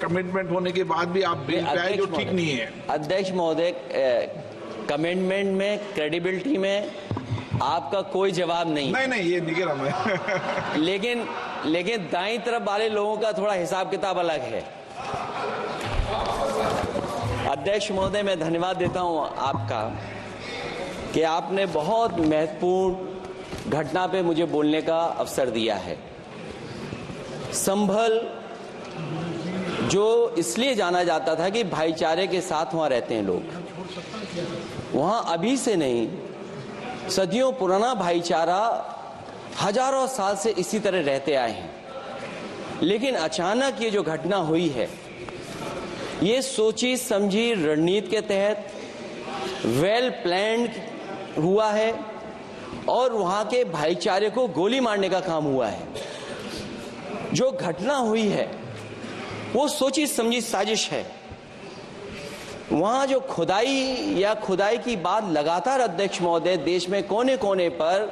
Commitment होने के बाद भी आप बेंच पे आए, जो ठीक नहीं है। अध्यक्ष महोदय, कमिटमेंट में, क्रेडिबिलिटी में आपका कोई जवाब नहीं। नहीं, ये नहीं कह रहा मैं। लेकिन दाईं तरफ वाले लोगों का थोड़ा हिसाब किताब अलग है। अध्यक्ष महोदय, मैं धन्यवाद देता हूं आपका कि आपने बहुत महत्वपूर्ण घटना पे मुझे बोलने का अवसर दिया है। संभल जो इसलिए जाना जाता था कि भाईचारे के साथ वहां रहते हैं लोग, वहां अभी से नहीं, सदियों पुराना भाईचारा हजारों साल से इसी तरह रहते आए हैं। लेकिन अचानक ये जो घटना हुई है, ये सोची समझी रणनीति के तहत वेल प्लान्ड हुआ है और वहां के भाईचारे को गोली मारने का काम हुआ है। जो घटना हुई है वो सोची समझी साजिश है। वहां जो खुदाई की बात लगातार अध्यक्ष महोदय देश में कोने कोने पर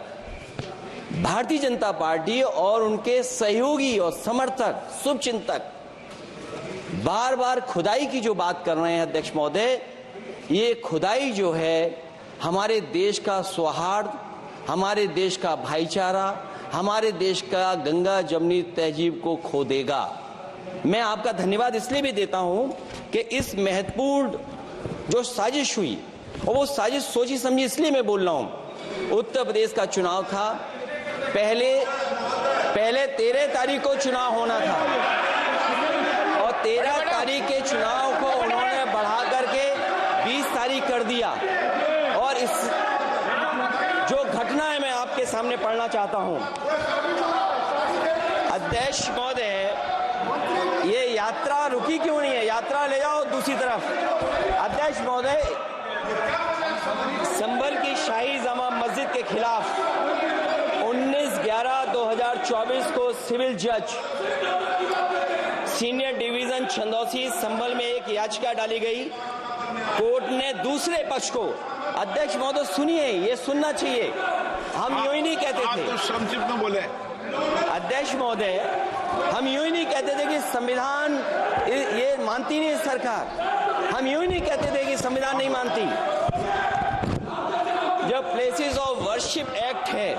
भारतीय जनता पार्टी और उनके सहयोगी और समर्थक, शुभचिंतक बार बार खुदाई की जो बात कर रहे हैं अध्यक्ष महोदय, ये खुदाई जो है हमारे देश का सौहार्द, हमारे देश का भाईचारा, हमारे देश का गंगा जमनी तहजीब को खो देगा। मैं आपका धन्यवाद इसलिए भी देता हूं कि इस महत्वपूर्ण जो साजिश हुई, और वो साजिश सोची समझी इसलिए मैं बोल रहा हूं। उत्तर प्रदेश का चुनाव था, पहले 13 तारीख को चुनाव होना था और 13 तारीख के चुनाव को उन्होंने बढ़ा करके 20 तारीख कर दिया। और इस जो घटना है मैं आपके सामने पढ़ना चाहता हूं। अध्यक्ष महोदय, ये यात्रा रुकी क्यों नहीं है? यात्रा ले जाओ दूसरी तरफ। अध्यक्ष महोदय, संभल की शाही जामा मस्जिद के खिलाफ 19/11/2024 को सिविल जज सीनियर डिवीजन छंदौसी संभल में एक याचिका डाली गई। कोर्ट ने दूसरे पक्ष को, अध्यक्ष महोदय सुनिए, ये सुनना चाहिए, हम यूं ही नहीं कहते थे। आप तो संक्षिप्त में बोले। अध्यक्ष महोदय, हम यूं ही नहीं कहते थे कि संविधान ये मानती नहीं सरकार। हम यूं ही नहीं कहते थे कि संविधान नहीं मानती। जब प्लेसेस ऑफ वर्शिप एक्ट है,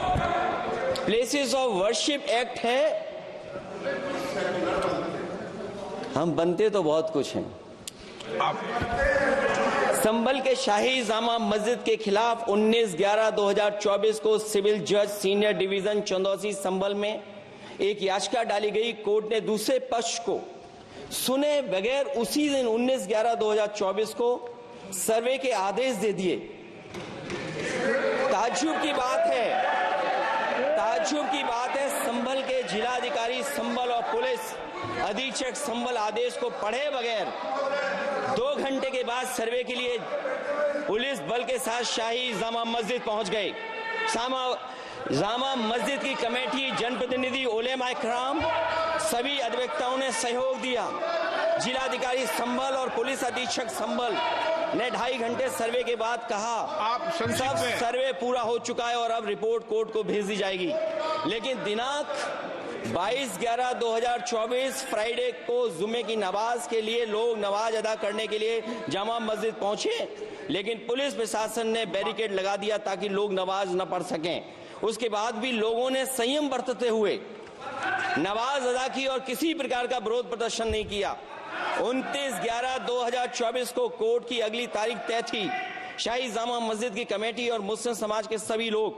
प्लेसेस ऑफ वर्शिप एक्ट है, हम बनते तो बहुत कुछ हैं। संभल के शाही जामा मस्जिद के खिलाफ 19/11/2024 को सिविल जज सीनियर डिवीजन चंदौसी संभल में एक याचिका डाली गई। कोर्ट ने दूसरे पक्ष को सुने बगैर उसी दिन 19/11/2024 को सर्वे के आदेश दे दिए। ताज्जुब की बात है, संभल के जिलाधिकारी संभल और पुलिस अधीक्षक संभल आदेश को पढ़े बगैर 2 घंटे के बाद सर्वे के लिए पुलिस बल के साथ शाही जामा मस्जिद पहुंच गए। जामा मस्जिद की कमेटी, जनप्रतिनिधि, उलेमा इकराम, सभी अधिवक्ताओं ने सहयोग दिया। जिलाधिकारी संभल और पुलिस अधीक्षक संभल ने 2.5 घंटे सर्वे के बाद कहा सब सर्वे पूरा हो चुका है और अब रिपोर्ट कोर्ट को भेज दी जाएगी। लेकिन दिनांक 22/11/2024 फ्राइडे को जुमे की नमाज के लिए लोग नमाज अदा करने के लिए जामा मस्जिद पहुंचे, लेकिन पुलिस प्रशासन ने बैरिकेड लगा दिया ताकि लोग नमाज न पढ़ सकें। उसके बाद भी लोगों ने संयम बरतते हुए नमाज अदा की और किसी प्रकार का विरोध प्रदर्शन नहीं किया। 29/11/2024 को कोर्ट की अगली तारीख तय थी। शाही जामा मस्जिद की कमेटी और मुस्लिम समाज के सभी लोग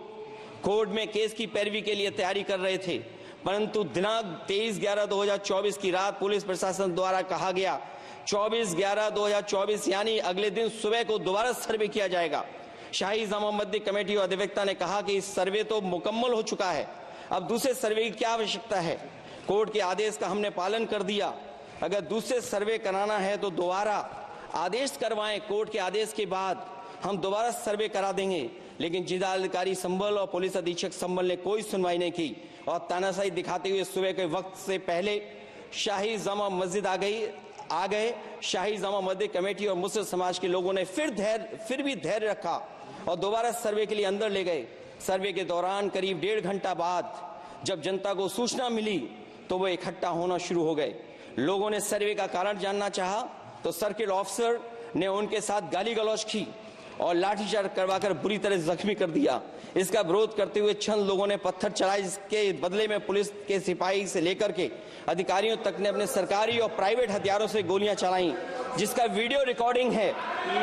कोर्ट में केस की पैरवी के लिए तैयारी कर रहे थे, परंतु दिनांक 23/11/2024 की रात पुलिस प्रशासन द्वारा कहा गया 24/11/2024 यानी अगले दिन सुबह को दोबारा सर्वे किया जाएगा। शाही जामा मस्जिद कमेटी और अधिवक्ता ने कहा कि इस सर्वे तो मुकम्मल हो चुका है, अब दूसरे सर्वे की क्या आवश्यकता है? कोर्ट के आदेश का हमने पालन कर दिया। अगर दूसरे सर्वे कराना है तो दोबारा आदेश करवाएं, कोर्ट के आदेश के बाद हम दोबारा सर्वे करा देंगे। लेकिन जिलाधिकारी संभल और पुलिस अधीक्षक संभल ने कोई सुनवाई नहीं की और तानाशाही दिखाते हुए सुबह के वक्त से पहले शाही जामा मस्जिद आ गए। शाही जामा मस्जिद कमेटी और मुस्लिम समाज के लोगों ने फिर भी धैर्य रखा और दोबारा सर्वे के लिए अंदर ले गए। सर्वे के दौरान करीब 1.5 घंटा बाद जब जनता को सूचना मिली तो वो इकट्ठा होना शुरू हो गए। लोगों ने सर्वे का कारण जानना चाहा तो सर्किल ऑफिसर ने उनके साथ गाली गलौज की और लाठीचार्ज करवाकर बुरी तरह जख्मी कर दिया। इसका विरोध करते हुए चंद लोगों ने पत्थर चलाए, जिसके बदले में पुलिस के सिपाही से लेकर के अधिकारियों तक ने अपने सरकारी और प्राइवेट हथियारों से गोलियां चलाई, जिसका वीडियो रिकॉर्डिंग है,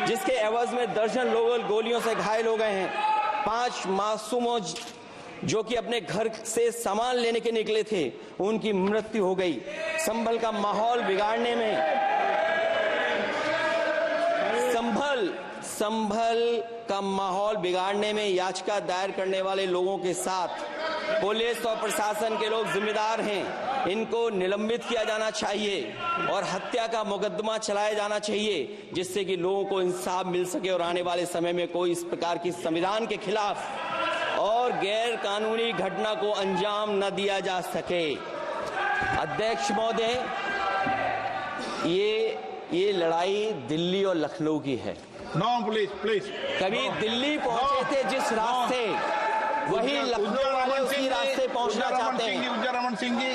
जिसके एवज में दर्जन लोग गोलियों से घायल हो गए हैं। 5 मासूमों जो कि अपने घर से सामान लेने के निकले थे, उनकी मृत्यु हो गई। संभल का माहौल बिगाड़ने में संभल का माहौल बिगाड़ने में याचिका दायर करने वाले लोगों के साथ पुलिस और प्रशासन के लोग जिम्मेदार हैं। इनको निलंबित किया जाना चाहिए और हत्या का मुकदमा चलाया जाना चाहिए, जिससे कि लोगों को इंसाफ मिल सके और आने वाले समय में कोई इस प्रकार की संविधान के खिलाफ और गैर कानूनी घटना को अंजाम न दिया जा सके। अध्यक्ष महोदय, ये लड़ाई दिल्ली और लखनऊ की है। No please please. कभी दिल्ली पहुंचे थे जिस रास्ते, वही लखनऊ वाले उसी रास्ते पहुंचना चाहते हैं। ऊर्जा रमन सिंह जी